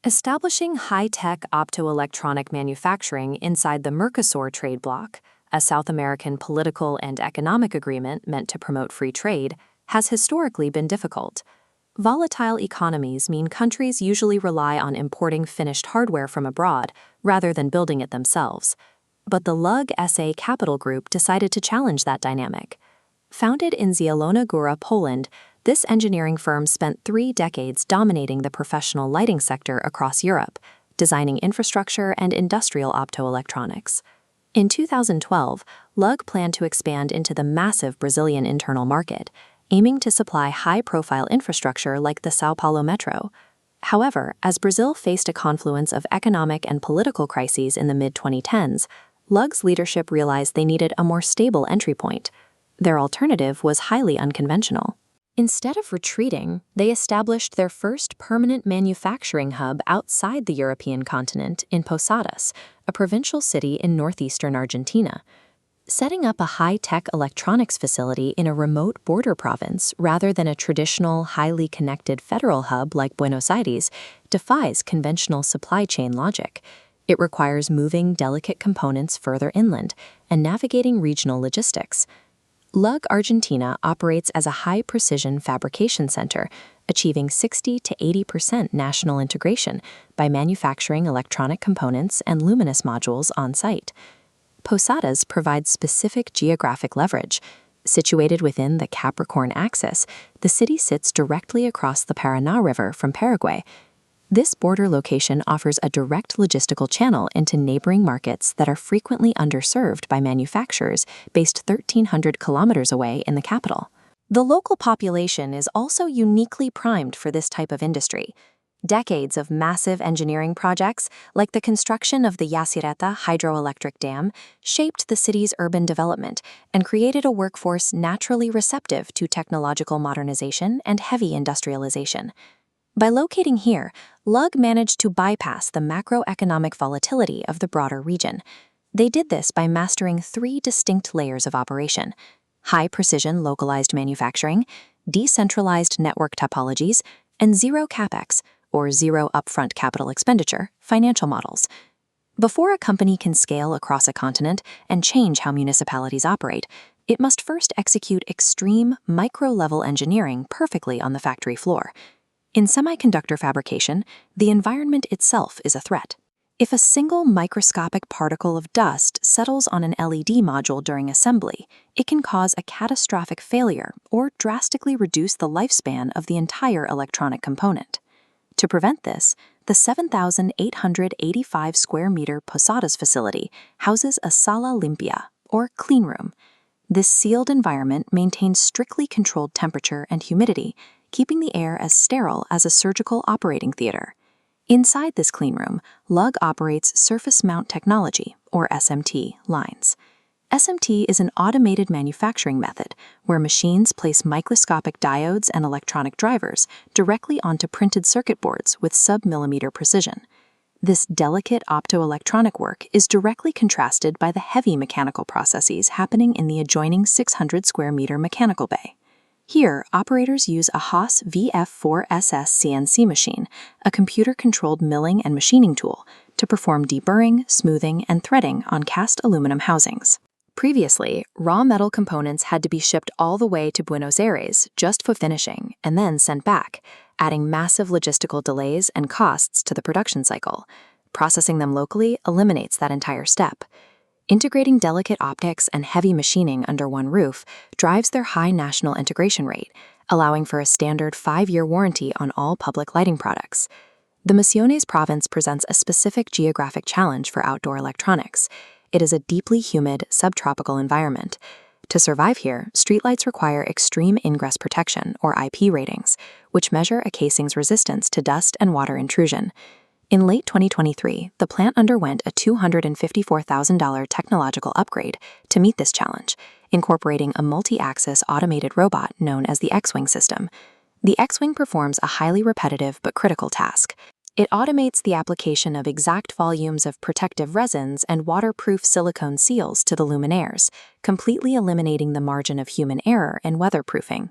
Establishing high-tech optoelectronic manufacturing inside the Mercosur trade bloc, a South American political and economic agreement meant to promote free trade, has historically been difficult. Volatile economies mean countries usually rely on importing finished hardware from abroad rather than building it themselves. But the LUG SA Capital Group decided to challenge that dynamic. Founded in Zielona Góra, Poland, this engineering firm spent 3 decades dominating the professional lighting sector across Europe, designing infrastructure and industrial optoelectronics. In 2012, LUG planned to expand into the massive Brazilian internal market, aiming to supply high-profile infrastructure like the São Paulo Metro. However, as Brazil faced a confluence of economic and political crises in the mid-2010s, LUG's leadership realized they needed a more stable entry point. Their alternative was highly unconventional. Instead of retreating, they established their first permanent manufacturing hub outside the European continent in Posadas, a provincial city in northeastern Argentina. Setting up a high-tech electronics facility in a remote border province rather than a traditional, highly connected federal hub like Buenos Aires defies conventional supply chain logic. It requires moving delicate components further inland and navigating regional logistics. LUG Argentina operates as a high-precision fabrication center, achieving 60 to 80% national integration by manufacturing electronic components and Luminous modules on-site. Posadas provides specific geographic leverage. Situated within the Capricorn axis, the city sits directly across the Paraná River from Paraguay. This border location offers a direct logistical channel into neighboring markets that are frequently underserved by manufacturers based 1,300 kilometers away in the capital. The local population is also uniquely primed for this type of industry. Decades of massive engineering projects, like the construction of the Yacyretá hydroelectric dam, shaped the city's urban development and created a workforce naturally receptive to technological modernization and heavy industrialization. By locating here, LUG managed to bypass the macroeconomic volatility of the broader region. They did this by mastering 3 distinct layers of operation: high-precision localized manufacturing, decentralized network topologies, and zero capex, or zero upfront capital expenditure, financial models. Before a company can scale across a continent and change how municipalities operate, it must first execute extreme, micro-level engineering perfectly on the factory floor. In semiconductor fabrication, the environment itself is a threat. If a single microscopic particle of dust settles on an LED module during assembly, it can cause a catastrophic failure or drastically reduce the lifespan of the entire electronic component. To prevent this, the 7,885 square meter Posadas facility houses a sala limpia, or clean room. This sealed environment maintains strictly controlled temperature and humidity, keeping the air as sterile as a surgical operating theater. Inside this cleanroom, LUG operates surface mount technology, or SMT, lines. SMT is an automated manufacturing method where machines place microscopic diodes and electronic drivers directly onto printed circuit boards with sub-millimeter precision. This delicate optoelectronic work is directly contrasted by the heavy mechanical processes happening in the adjoining 600 square meter mechanical bay. Here, operators use a Haas VF4SS CNC machine, a computer-controlled milling and machining tool, to perform deburring, smoothing, and threading on cast aluminum housings. Previously, raw metal components had to be shipped all the way to Buenos Aires just for finishing and then sent back, adding massive logistical delays and costs to the production cycle. Processing them locally eliminates that entire step. Integrating delicate optics and heavy machining under one roof drives their high national integration rate, allowing for a standard 5-year warranty on all public lighting products. The Misiones province presents a specific geographic challenge for outdoor electronics. It is a deeply humid, subtropical environment. To survive here, streetlights require extreme ingress protection, or IP ratings, which measure a casing's resistance to dust and water intrusion. In late 2023, the plant underwent a $254,000 technological upgrade to meet this challenge, incorporating a multi-axis automated robot known as the X-Wing system. The X-Wing performs a highly repetitive but critical task. It automates the application of exact volumes of protective resins and waterproof silicone seals to the luminaires, completely eliminating the margin of human error in weatherproofing.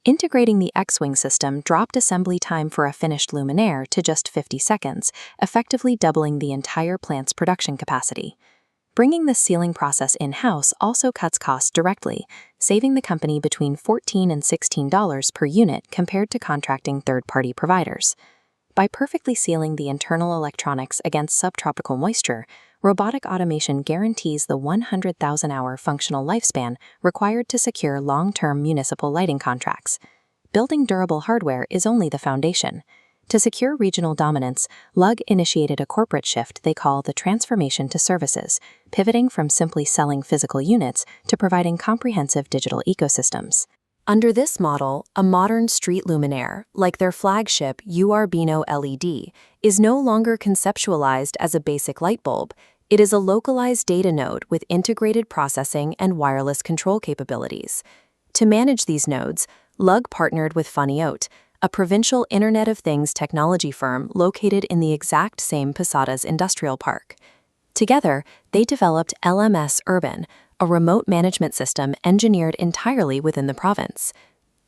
Integrating the X-Wing system dropped assembly time for a finished Luminaire to just 50 seconds, effectively doubling the entire plant's production capacity. Bringing the sealing process in-house also cuts costs directly, saving the company between $14 and $16 per unit compared to contracting third-party providers. By perfectly sealing the internal electronics against subtropical moisture, robotic automation guarantees the 100,000-hour functional lifespan required to secure long-term municipal lighting contracts. Building durable hardware is only the foundation. To secure regional dominance, LUG initiated a corporate shift they call the transformation to services, pivoting from simply selling physical units to providing comprehensive digital ecosystems. Under this model, a modern street luminaire, like their flagship Urbino LED, is no longer conceptualized as a basic light bulb. It is a localized data node with integrated processing and wireless control capabilities. To manage these nodes, LUG partnered with Funiote, a provincial Internet of Things technology firm located in the exact same Posadas industrial park. Together, they developed LMS Urban, a remote management system engineered entirely within the province.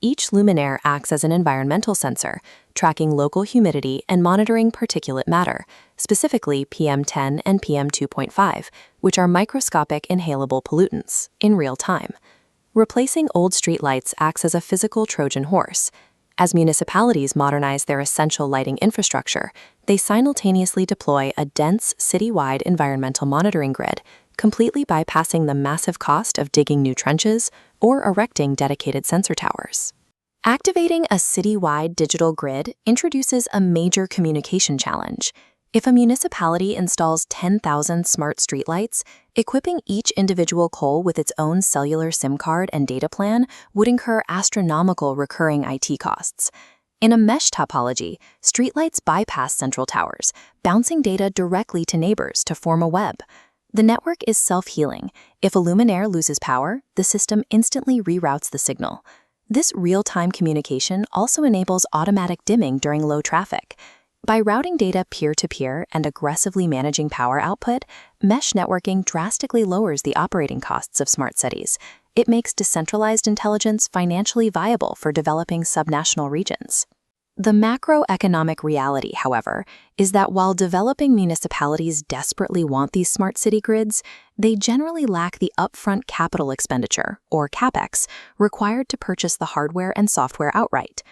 Each luminaire acts as an environmental sensor, tracking local humidity and monitoring particulate matter, specifically PM10 and PM2.5, which are microscopic inhalable pollutants, in real time. Replacing old streetlights acts as a physical Trojan horse. As municipalities modernize their essential lighting infrastructure, they simultaneously deploy a dense, citywide environmental monitoring grid, completely bypassing the massive cost of digging new trenches or erecting dedicated sensor towers. Activating a citywide digital grid introduces a major communication challenge. If a municipality installs 10,000 smart streetlights, equipping each individual pole with its own cellular SIM card and data plan would incur astronomical recurring IT costs. In a mesh topology, streetlights bypass central towers, bouncing data directly to neighbors to form a web. The network is self-healing. If a luminaire loses power, the system instantly reroutes the signal. This real-time communication also enables automatic dimming during low traffic. By routing data peer-to-peer and aggressively managing power output, mesh networking drastically lowers the operating costs of smart cities. It makes decentralized intelligence financially viable for developing subnational regions. The macroeconomic reality, however, is that while developing municipalities desperately want these smart city grids, they generally lack the upfront capital expenditure, or CapEx, required to purchase the hardware and software outright.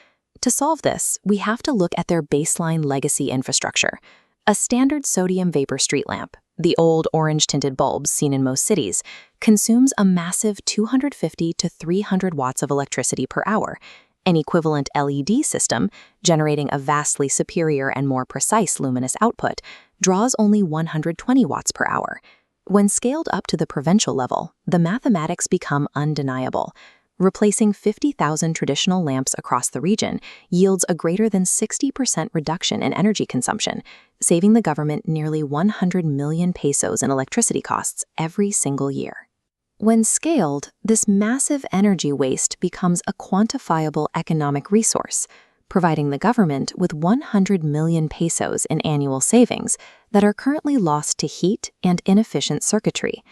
To solve this, we have to look at their baseline legacy infrastructure. A standard sodium vapor street lamp, the old orange-tinted bulbs seen in most cities, consumes a massive 250 to 300 watts of electricity per hour. An equivalent LED system, generating a vastly superior and more precise luminous output, draws only 120 watts per hour. When scaled up to the provincial level, the mathematics become undeniable. Replacing 50,000 traditional lamps across the region yields a greater than 60% reduction in energy consumption, saving the government nearly 100 million pesos in electricity costs every single year. When scaled, this massive energy waste becomes a quantifiable economic resource, providing the government with 100 million pesos in annual savings that are currently lost to heat and inefficient circuitry.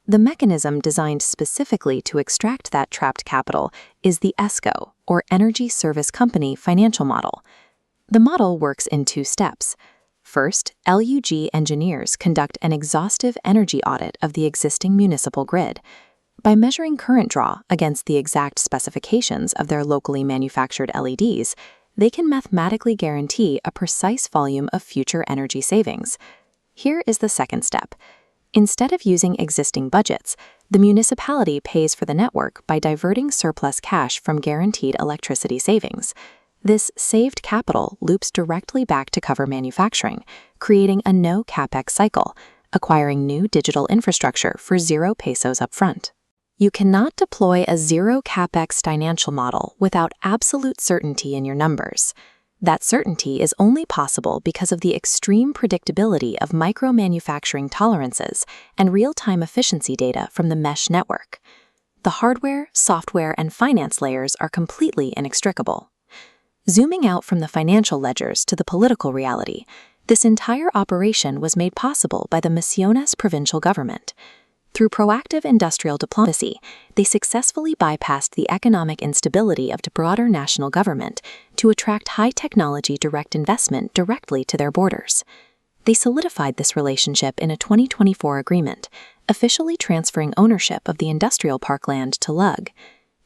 The mechanism designed specifically to extract that trapped capital is the ESCO, or Energy Service Company financial model. The model works in two steps. First, LUG engineers conduct an exhaustive energy audit of the existing municipal grid. By measuring current draw against the exact specifications of their locally manufactured LEDs, they can mathematically guarantee a precise volume of future energy savings. Here is the second step. Instead of using existing budgets, the municipality pays for the network by diverting surplus cash from guaranteed electricity savings. This saved capital loops directly back to cover manufacturing, creating a no-capex cycle, acquiring new digital infrastructure for 0 pesos upfront. You cannot deploy a zero-capex financial model without absolute certainty in your numbers. That certainty is only possible because of the extreme predictability of micro-manufacturing tolerances and real-time efficiency data from the mesh network. The hardware, software, and finance layers are completely inextricable. Zooming out from the financial ledgers to the political reality, this entire operation was made possible by the Misiones provincial government. Through proactive industrial diplomacy, they successfully bypassed the economic instability of the broader national government to attract high-technology direct investment directly to their borders. They solidified this relationship in a 2024 agreement, officially transferring ownership of the industrial parkland to Lug.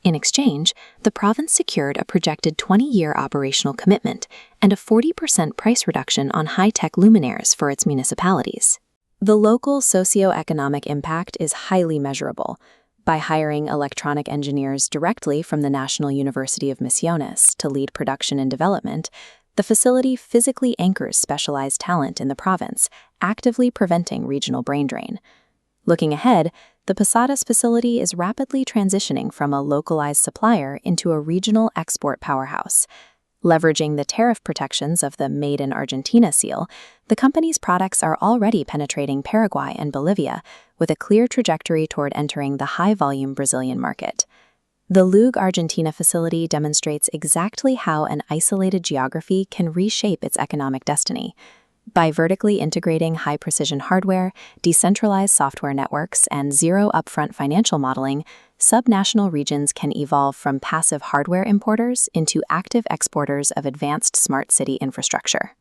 In exchange, the province secured a projected 20-year operational commitment and a 40% price reduction on high-tech luminaires for its municipalities. The local socio-economic impact is highly measurable. By hiring electronic engineers directly from the National University of Misiones to lead production and development, the facility physically anchors specialized talent in the province, actively preventing regional brain drain. Looking ahead, the Posadas facility is rapidly transitioning from a localized supplier into a regional export powerhouse. Leveraging the tariff protections of the Made in Argentina seal, the company's products are already penetrating Paraguay and Bolivia, with a clear trajectory toward entering the high-volume Brazilian market. The Lug, Argentina facility demonstrates exactly how an isolated geography can reshape its economic destiny. By vertically integrating high-precision hardware, decentralized software networks, and zero upfront financial modeling, subnational regions can evolve from passive hardware importers into active exporters of advanced smart city infrastructure.